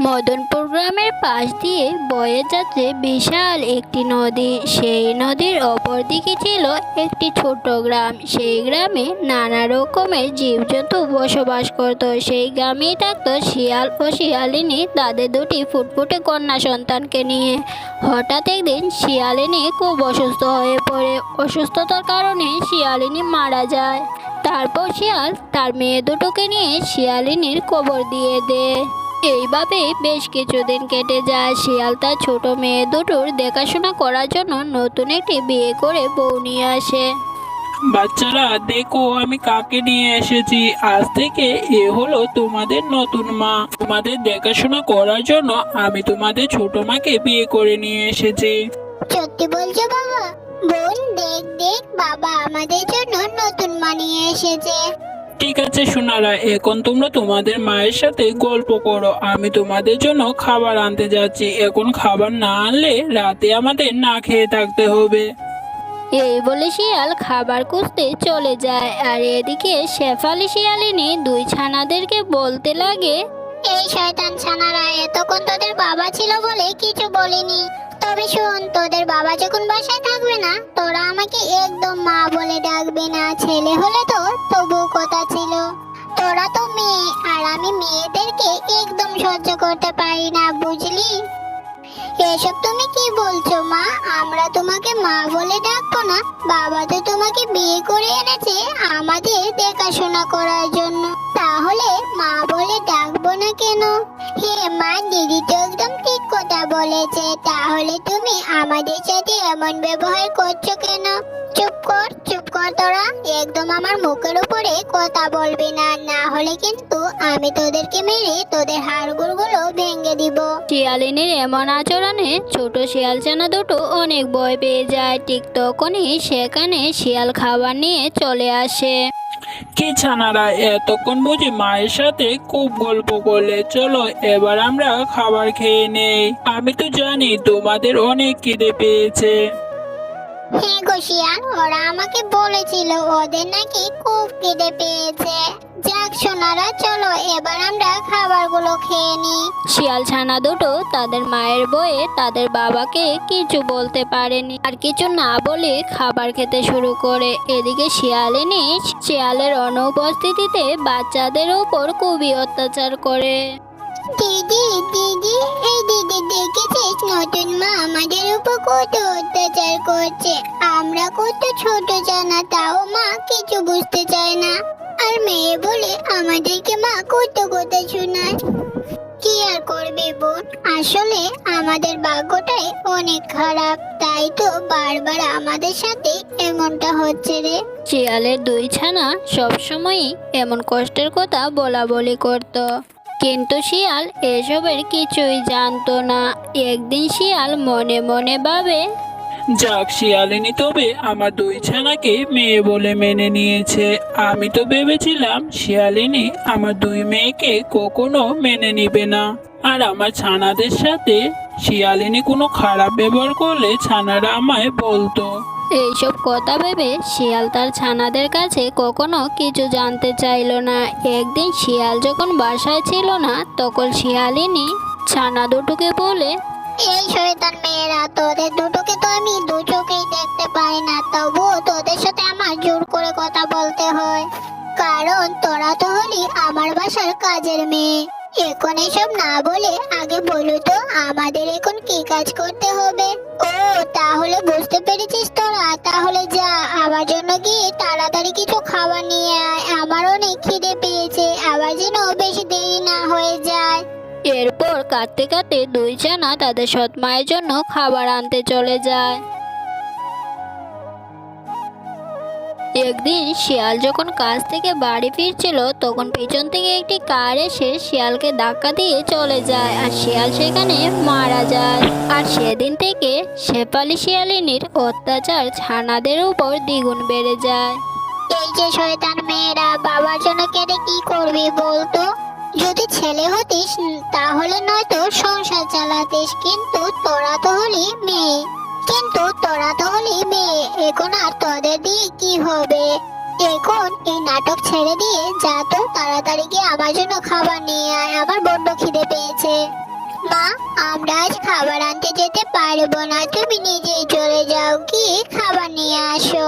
মদনপুর গ্রামের পাশ দিয়ে বয়ে যাচ্ছে বিশাল একটি নদী। সেই নদীর অপর দিকে ছিল একটি ছোট্ট গ্রাম। সেই গ্রামে নানা রকমের জীবজন্তু বসবাস করত। সেই গ্রামেই থাকতো শিয়াল ও শিয়ালিনী, তাদের দুটি ফুটফুটে কন্যা সন্তানকে নিয়ে। হঠাৎ একদিন শিয়ালিনী খুব অসুস্থ হয়ে পড়ে। অসুস্থতার কারণে শিয়ালিনী মারা যায়। তারপর শিয়াল তার মেয়ে দুটোকে নিয়ে শিয়ালিনীর কবর দিয়ে দেয়। এইভাবে বেশ কিছুদিন কেটে যায়। শিয়াল তার ছোট মেয়ে দুটোর দেখাশোনা করার জন্য নতুন একটি বিয়ে করে বউ নিয়ে আসে। বাচ্চারা দেখো আমি কাকে নিয়ে এসেছি। আজ থেকে এ হলো তোমাদের নতুন মা। তোমাদের দেখাশোনা করার জন্য আমি তোমাদের ছোট মাকে বিয়ে করে নিয়ে এসেছি। সত্যি বলছো বাবা? বোন, দেখ দেখ, বাবা আমাদের জন্য নতুন মা নিয়ে এসেছে। ঠিক আছে সোনারা, এখন তোমরা তোমাদের মায়ের সাথে গল্প করো। আমি তোমাদের জন্য খাবার আনতে যাচ্ছি। এখন খাবার না আনলে রাতে আমাদের না খেয়ে থাকতে হবে। এই বলে শিয়াল খাবার খুঁজতে চলে যায়। আর এদিকে শেফালি শিয়ালিনী দুই ছানাদেরকে বলতে লাগে, এই শয়তান ছানারা, এতক্ষণ তোদের বাবা ছিল বলে কিছু বলিনি। তবে শোন, তোদের বাবা যখন বাসায় থাকবে না, তোরা আমাকে একদম মা বলে ডাকবে না। ছেলে হলে তো তবু কথা ছিল। তোরা তো মেয়ে, আর আমি মেয়েদেরকে একদম সহ্য করতে পারি না, বুঝলি? এসব তুমি কি বলছো মা? আমরা তোমাকে মা বলে ডাকবো না। বাবা তো তোমাকে বিয়ে করে এনেছে আমাদের দেখাশোনা করার জন্য। তাহলে মা বলে ডাকবো না কেন? হে মা, দিদি তো একদম ঠিক কথা বলেছে। তাহলে তুমি আমাদের সাথে এমন ব্যবহার করছো কেন? চুপ কর, চুপ কর তোরা। একদম আমার মুখের উপরে কথা বলবি না, না হলে কিন্তু আমি তোদেরকে মেরে তোদের হাড়গুলো ভেঙে দিব। শিয়ালিনীর এমন আচরণে ছোট শিয়াল ছানা দুটো অনেক ভয় পেয়ে যায়। ঠিক তখনই সেখানে শিয়াল খাবার নিয়ে চলে আসে। কি ছানারা, এতক্ষণ বুঝি মায়ের সাথে খুব গল্প করলে? চলো এবার আমরা খাবার খেয়ে নেই। আমি তো জানি তোমাদের অনেক খিদে পেয়েছে। হ্যাঁ গো শিয়াল, ওরা আমাকে বলেছিল ওদের নাকি খুব খিদে পেয়েছে। যাক সোনারা, চলো এবার আমরা খাবারগুলো খেয়ে নিই। শিয়াল ছানা দুটো তাদের মায়ের বয়ে তাদের বাবাকে কিছু বলতে পারেনি, আর কিছু না বলে খাবার খেতে শুরু করে। এদিকে শিয়ালিনী শিয়ালের অনুপস্থিতিতে বাচ্চাদের উপর খুবই অত্যাচার করে। দিদি দিদি, এই দিদি দেখেছিস নতুন মা আমাদের উপর কত অত্যাচার করছে। আমরা কত ছোট জানা, তাও মা কিছু বুঝতে চায় না। আর মেয়ে বলে আমাদেরকে মা কত কথা শোনায়। কি আর করবে বোন, আসলে আমাদের ভাগ্যটাই অনেক খারাপ। তাই তো বারবার আমাদের সাথে এমনটা হচ্ছে রে। শিয়ালের দুই ছানা সবসময়ই এমন কষ্টের কথা বলা বলি করত, কিন্তু শিয়াল এসবের কিছুই জানতো না। একদিন শিয়াল মনে মনে ভাবে, যাক, শিয়ালিনী তবে আমার দুই ছানাকে মেয়ে বলে মেনে নিয়েছে। আমি তো ভেবেছিলাম শিয়ালিনী আমার দুই মেয়েকে কখনো মেনে নিবে না। আর আমার ছানাদের সাথে শিয়ালিনী কোনো খারাপ ব্যবহার করলে ছানারা আমায় বলতো। এইসব কথা ভেবে শিয়াল তার ছানাদের কাছে কখনো কিছু জানতে চাইলো না। একদিন শিয়াল যখন বাসায় ছিল না, তখন শিয়ালিনী ছানা দুটোকে বলে, এই শয়তান মেয়েরা, তোদের দুটোকে তো আমি দু চোখেই দেখতে পাই না, তবুও তোদের সাথে আমার জোর করে কথা বলতে হয়। কারণ তোরা তো হলি আমার বাসার কাজের মেয়ে। এখন এসব না বলে আগে বলো তো আমাদের এখন কি কাজ করতে হবে? ও, তাহলে বুঝতে পেরেছিস তোরা। তাহলে যা, আমার জন্য গিয়ে তাড়াতাড়ি কিছু খাবার নিয়ে আয়। আমার অনেক খিদে পেয়েছে, আবার যেন বেশি দেরি না হয়ে যায়। এরপর কাঁদতে কাঁদতে দুই ছানা তাদের সৎ মায়ের জন্য খাবার আনতে চলে যায়। একদিন শিয়াল যখন কাজ থেকে বাড়ি ফিরছিল, তখন পিছন থেকে একটি কার এসে শিয়ালকে ধাক্কা দিয়ে চলে যায়, আর শিয়াল সেখানে মারা যায়। আর সেদিন থেকে শেফালি শিয়ালিনীর অত্যাচার ছানাদের উপর দ্বিগুণ বেড়ে যায়। এই যে শয়তান মেয়েরা, বাবার জন্য কেঁদে কি করবি বলতো? যদি ছেলে হতিস তাহলে নয়তো সংসার চালাতিস, কিন্তু তোরা তো হলি মেয়ে। এখন আর তোদের দিয়ে কি হবে? এখন এই নাটক ছেড়ে দিয়ে যা তো তাড়াতাড়ি গিয়ে আমার জন্য খাবার নিয়ে আয়, আমার বড্ড খিদে পেয়েছে। মা, আমরা আজ খাবার আনতে যেতে পারবো না, তুমি নিজেই চলে যাও, কি খাবার নিয়ে আসো।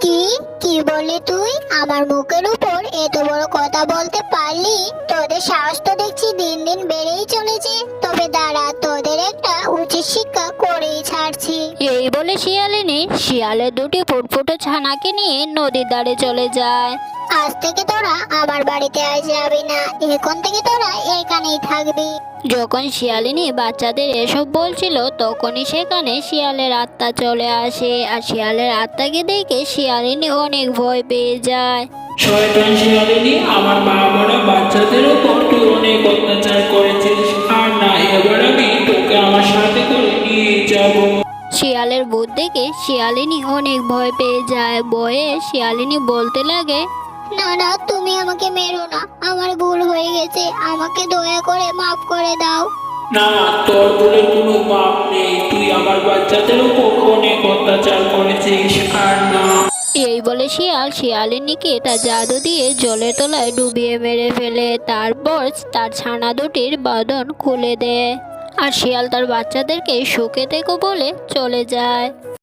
কি কি বললি তুই? আমার মুখের উপর এত বড় কথা বলতে পারলি? তোদের সাহস তো দেখছি দিন দিন বেড়েই চলেছে। তবে দাঁড়া, তোদের একটা উচিত শিক্ষা করেই ছাড়ছি। এই বলে শিয়ালিনী শিয়ালের দুটি ফুটফুটে ছানাকে নিয়ে নদীর ধারে চলে যায়। আজ থেকে তোরা আমার বাড়িতে আর যাবি না, এখন থেকে তোরা এখানেই থাকবি। যখন শিয়ালিনী বাচ্চাদের এসব বলছিল তখনই সেখানে শিয়ালের আত্মা চলে আসে, আর শিয়ালের আত্মাকে দেখে শিয়ালিনী অনেক ভয় পেয়ে যায়। শয়তান শিয়ালিনী, আমার মা মরা বাচ্চাদের উপর তুই অনেক অত্যাচার করেছিস, আর না এবার আমি তোকে আমার সাথে করে নিয়ে যাব। শিয়ালের ভূত দেখে শিয়ালিনী অনেক ভয় পেয়ে যায়। ভয়ে শিয়ালিনী বলতে লাগে, না না, তুমি আমাকে মেরো না, আমার ভুল হয়ে গেছে, আমাকে দয়া করে মাফ করে দাও। না, তোর বলে কোনো পাপ নেই, তুই আমার বাচ্চাদের উপর অনেক অত্যাচার করেছিস, আর না। এই বলে শিয়াল শিয়ালিনীকে তার জাদু দিয়ে জলের তলায় ডুবিয়ে মেরে ফেলে। তারপর তার ছানা দুটির বাঁধন খুলে দেয়, আর শিয়াল তার বাচ্চাদেরকে সুখে থেকো বলে চলে যায়।